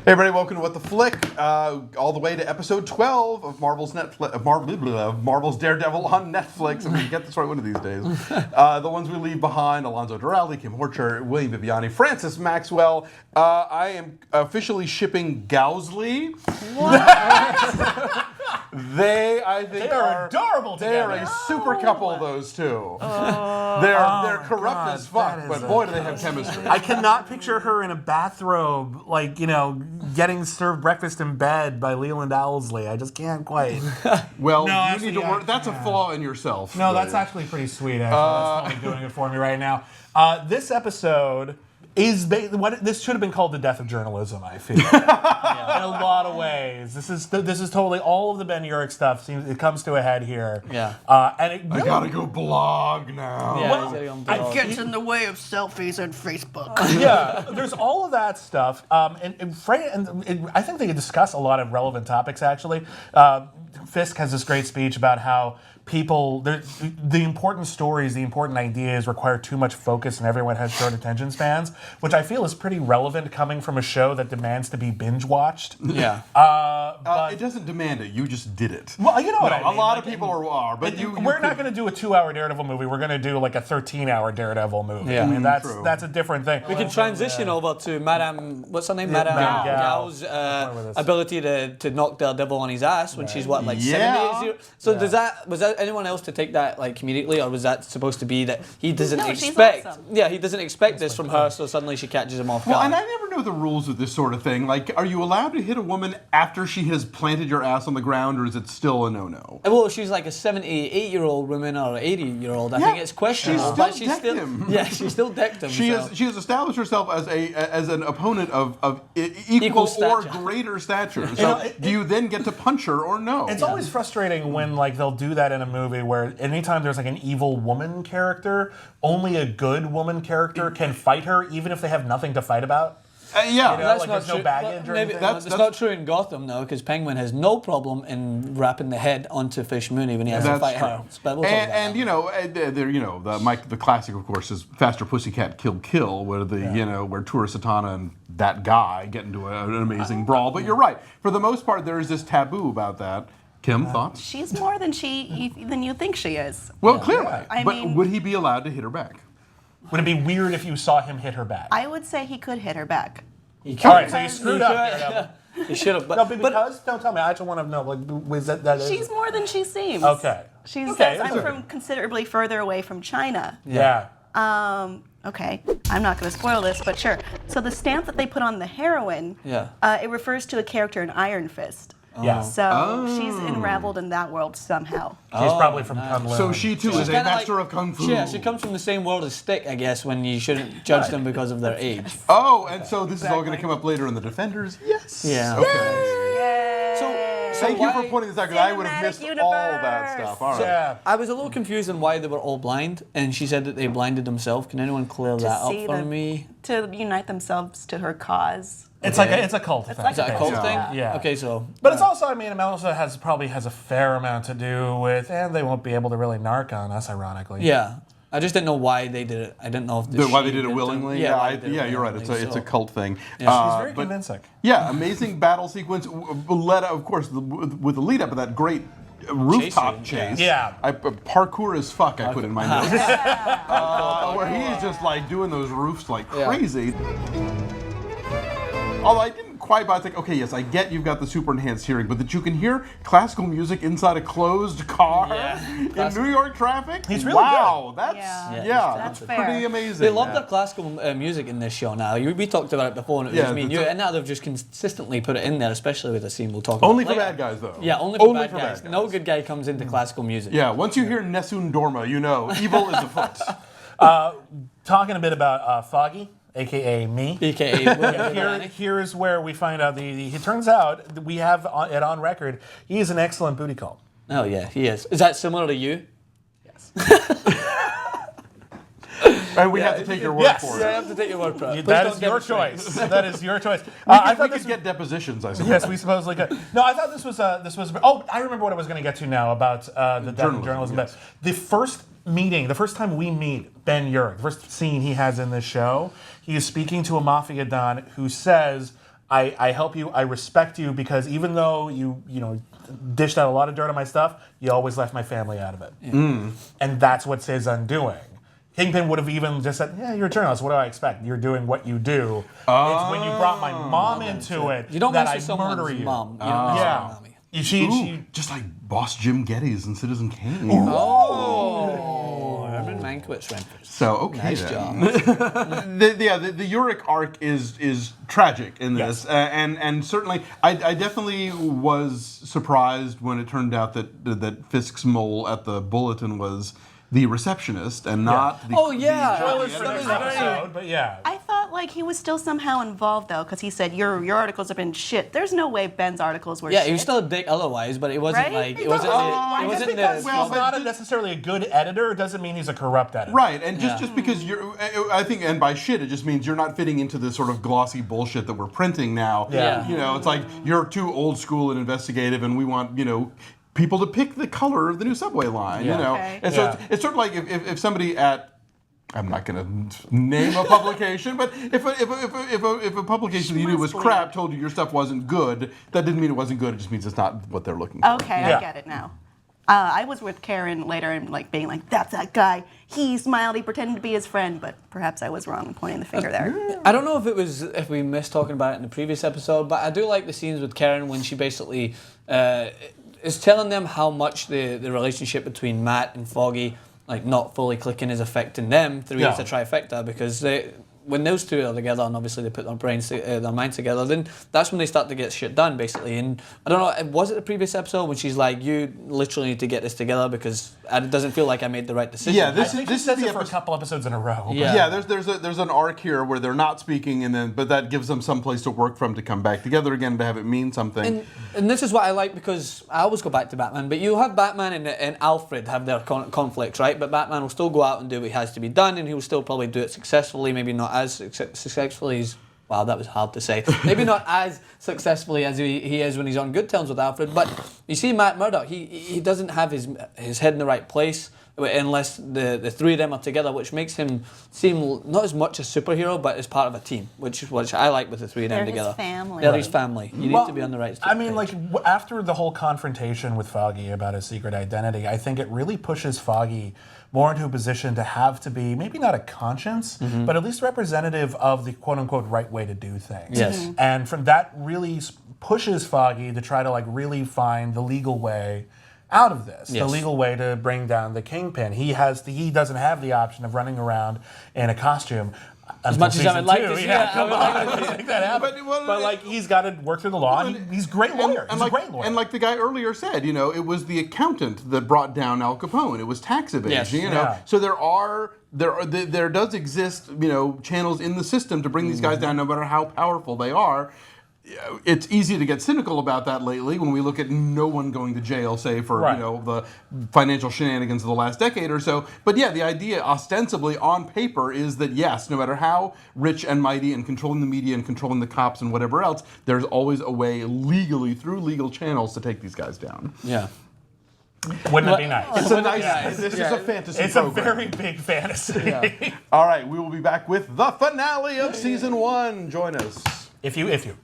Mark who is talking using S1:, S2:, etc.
S1: Hey everybody, welcome to What the Flick, all the way to episode 12 of Marvel's Marvel's Daredevil on Netflix. I'm going to get this right one of these days. The ones we leave behind: Alonso, Duralde, Kim Horcher, William Bibbiani, Francis Maxwell. I am officially shipping Owlsley.
S2: What?
S1: They are
S2: adorable
S1: together. They are a super couple, those two. They're corrupt as fuck, but boy, do they have chemistry.
S2: I cannot picture her in a bathrobe, like, you know, getting served breakfast in bed by Leland Owlsley. I just can't quite.
S1: Well,
S2: No,
S1: you
S2: actually,
S1: need to work. That's a flaw in yourself.
S2: No, that's actually pretty sweet, actually. That's totally doing it for me right now. This episode is this should have been called the death of journalism, I feel. In a lot of ways. This is totally all of the Ben Urich stuff. It comes to a head here.
S3: Yeah.
S1: I gotta go blog now.
S3: Yeah,
S2: Well,
S3: it gets in the way of selfies and Facebook.
S2: Yeah, there's all of that stuff, and I think they discuss a lot of relevant topics. Actually, Fisk has this great speech about how the important stories, the important ideas require too much focus, and everyone has short attention spans, which I feel is pretty relevant coming from a show that demands to be binge watched.
S3: Yeah.
S2: But
S1: it doesn't demand it. You just did it.
S2: Well, you know what I mean.
S1: A lot of people are, but
S2: we're not going to do a 2-hour Daredevil movie. We're going to do like a 13-hour Daredevil movie.
S3: Yeah.
S2: I mean, that's a different thing.
S3: We can transition over to Madam, what's her name? Madam Gao's ability to knock Daredevil on his ass when she's, what, like 70? So was that anyone else to take that like comedically, or was that supposed to be that he doesn't expect?
S4: Awesome.
S3: Yeah, he doesn't expect this from her, so suddenly she catches him off guard.
S1: Well, and I never know the rules of this sort of thing. Like, are you allowed to hit a woman after she has planted your ass on the ground, or is it still a no-no?
S3: Well, she's like a 78-year-old woman or an 80-year-old. I think it's questionable.
S1: She's still decked him.
S3: Yeah, she still decked him.
S1: She has established herself as an opponent of equal or greater stature. So do you then get to punch her or no?
S2: It's always frustrating when like they'll do that in a movie where anytime there's like an evil woman character, only a good woman character can fight her, even if they have nothing to fight about.
S1: Yeah,
S2: You know,
S3: That's
S2: like
S3: not
S2: there's no
S3: true.
S2: baggage or
S3: Maybe
S2: anything.
S3: it's not true in Gotham though, because Penguin has no problem in wrapping the head onto Fish Mooney when he has to fight her. But we'll talk about that.
S1: And the classic, of course, is Faster Pussycat Kill, where where Tura Satana and that guy get into an amazing brawl. But you're right. For the most part, there is this taboo about that. Kim, thoughts?
S4: She's more than you think she is.
S1: Well, clearly.
S4: I
S1: But
S4: mean,
S1: would he be allowed to hit her back?
S2: Would it be weird if you saw him hit her back?
S4: I would say he could hit her back.
S2: All right, so you screwed up. Daredevil.
S3: You should have.
S2: No, because don't tell me. I just want to know. Like, was that?
S4: She's more than she seems.
S2: Okay.
S4: She
S2: Okay,
S4: says,
S2: that's
S4: I'm
S2: okay.
S4: from considerably further away from China.
S2: Yeah.
S4: Okay, I'm not going to spoil this, but sure. So the stamp that they put on the heroin, it refers to a character in Iron Fist.
S2: Yeah.
S4: So she's unraveled in that world somehow.
S2: She's probably from Kunlun.
S1: So she too is a
S3: kinda
S1: master of kung fu.
S3: Yeah, she comes from the same world as Stick, I guess, when you shouldn't judge them because of their age.
S1: Oh, and so this is all going to come up later in the Defenders? Yes.
S3: Yeah.
S1: Okay.
S3: So
S1: Thank you for pointing this out, because I would have missed
S4: Cinematic
S1: all that stuff. All right.
S2: Yeah.
S3: I was a little confused on why they were all blind, and she said that they blinded themselves. Can anyone clear that up for me?
S4: To unite themselves to her cause.
S2: It's like it's a cult thing.
S4: like
S3: Is that a
S4: Yeah.
S3: cult
S4: Yeah.
S3: thing?
S2: Yeah.
S3: Okay, so.
S2: But it's also, I mean, it also probably has a fair amount to do with, and they won't be able to really narc on us, ironically.
S3: Yeah. I just didn't know why they did it. I didn't know if
S1: Why they did it willingly?
S3: Yeah,
S1: You're right. It's a cult thing.
S2: She's very convincing.
S1: Yeah, amazing battle sequence led, of course, with the lead up of that great rooftop chase.
S2: Yeah.
S1: Parkour as fuck, I put in my notes. Where he's just like doing those roofs like crazy. Although I didn't quite buy it, like, okay, yes, I get you've got the super enhanced hearing, but that you can hear classical music inside a closed car in New York traffic?
S2: He's really
S1: wow,
S2: good.
S1: that's
S4: fair.
S1: pretty amazing.
S3: They love their classical music in this show now. We talked about it before, and it was just me and you, and now they've just consistently put it in there, especially with a scene we'll talk about
S1: Only for
S3: later.
S1: bad guys, though.
S3: Yeah, only for bad guys. No good guy comes into classical music.
S1: Yeah, once you hear Nessun Dorma, you know evil is afoot.
S2: Talking a bit about Foggy, a.k.a. me.
S3: AKA
S2: Here's where we find out it turns out that we have it on record. He is an excellent booty call.
S3: Oh yeah, he is. Is that similar to you?
S2: Yes.
S1: And we have to take your word for it.
S3: Yeah, I have to take your word for it.
S2: That is your choice. That is your choice.
S1: I thought we could get depositions, I suppose.
S2: Yes, we supposedly could. No, I thought this was. Oh, I remember what I was going to get to now about the journalism.
S1: Yes.
S2: The first meeting, the first time we meet Ben Urich, the first scene he has in this show, he is speaking to a mafia don who says, I help you, I respect you because even though you dished out a lot of dirt on my stuff, you always left my family out of it. Yeah. And that's what's his undoing. Kingpin would have even just said, yeah, you're a journalist, what do I expect? You're doing what you do. It's when you brought my mom into it
S3: you don't
S2: that
S3: mess with
S2: I murder
S3: someone's
S2: you.
S3: mom. You don't mess with mommy.
S2: She
S1: just like Boss Jim Geddes and Citizen Kane.
S3: Herman Mankiewicz went first.
S1: So okay,
S3: Nice
S1: then.
S3: job.
S1: the Urich arc is tragic in this, and certainly I definitely was surprised when it turned out that Fisk's mole at the Bulletin was the receptionist and not the.
S3: Oh yeah,
S2: spoilers for next episode, but yeah.
S4: I thought like he was still somehow involved though, because he said your articles have been shit. There's no way Ben's articles were shit.
S3: Yeah, he was still a dick otherwise, but it wasn't
S4: Right?
S3: like it
S4: Just
S3: wasn't
S2: because
S3: the.
S2: he's not necessarily a good editor doesn't mean he's a corrupt editor.
S1: Right, and just because I think, and by shit, it just means you're not fitting into this sort of glossy bullshit that we're printing now.
S2: Yeah.
S1: You know, it's like you're too old school and investigative, and we want, people to pick the color of the new subway line,
S4: Okay.
S1: And so it's sort of like if somebody at, I'm not going to name a publication, but if a publication that you knew was crap told you your stuff wasn't good, that didn't mean it wasn't good. It just means it's not what they're looking for.
S4: Okay, I get it now. I was with Karen later and like being like, that's that guy. He smiled, he pretended to be his friend, but perhaps I was wrong pointing the finger there.
S3: I don't know if we missed talking about it in the previous episode, but I do like the scenes with Karen when she basically is telling them how much the relationship between Matt and Foggy, like not fully clicking, is affecting them through the trifecta, because when those two are together and obviously they put their minds together, then that's when they start to get shit done, basically. And I don't know, was it the previous episode when she's like, you literally need to get this together because it doesn't feel like I made the right decision?
S1: Yeah,
S2: This says it for a couple episodes in a row.
S1: Yeah, there's an arc here where they're not speaking, but that gives them some place to work from to come back together again to have it mean something.
S3: And this is what I like, because I always go back to Batman, but you have Batman and Alfred have their conflicts, right? But Batman will still go out and do what has to be done, and he will still probably do it successfully, maybe not as successfully as, wow, that was hard to say. Maybe not as successfully as he is when he's on good terms with Alfred, but you see Matt Murdock, he doesn't have his head in the right place unless the three of them are together, which makes him seem not as much a superhero, but as part of a team, which I like with the three of them together.
S4: They're his family.
S3: They're his family. You need to be on the right
S2: I mean, like, after the whole confrontation with Foggy about his secret identity, I think it really pushes Foggy more into a position to have to be, maybe not a conscience, but at least representative of the quote-unquote right way to do things.
S3: Yes.
S2: And from that really pushes Foggy to try to like really find the legal way out of this, the legal way to bring down the Kingpin. He doesn't have the option of running around in a costume.
S3: As much as I would like to see that,
S2: happen. But like, he's got to work through the law. He's a great lawyer. He's a great lawyer.
S1: And like the guy earlier said, it was the accountant that brought down Al Capone. It was tax evasion.
S2: Yes.
S1: So there does exist, channels in the system to bring these guys down, no matter how powerful they are. It's easy to get cynical about that lately when we look at no one going to jail, say for the financial shenanigans of the last decade or so. But yeah, the idea ostensibly on paper is that yes, no matter how rich and mighty and controlling the media and controlling the cops and whatever else, there's always a way legally through legal channels to take these guys down.
S3: Yeah.
S2: Wouldn't it be nice?
S1: It's a nice. This is a fantasy.
S2: It's
S1: program.
S2: a very big fantasy.
S1: Yeah. All right, we will be back with the finale of season 1. Join us
S2: if you.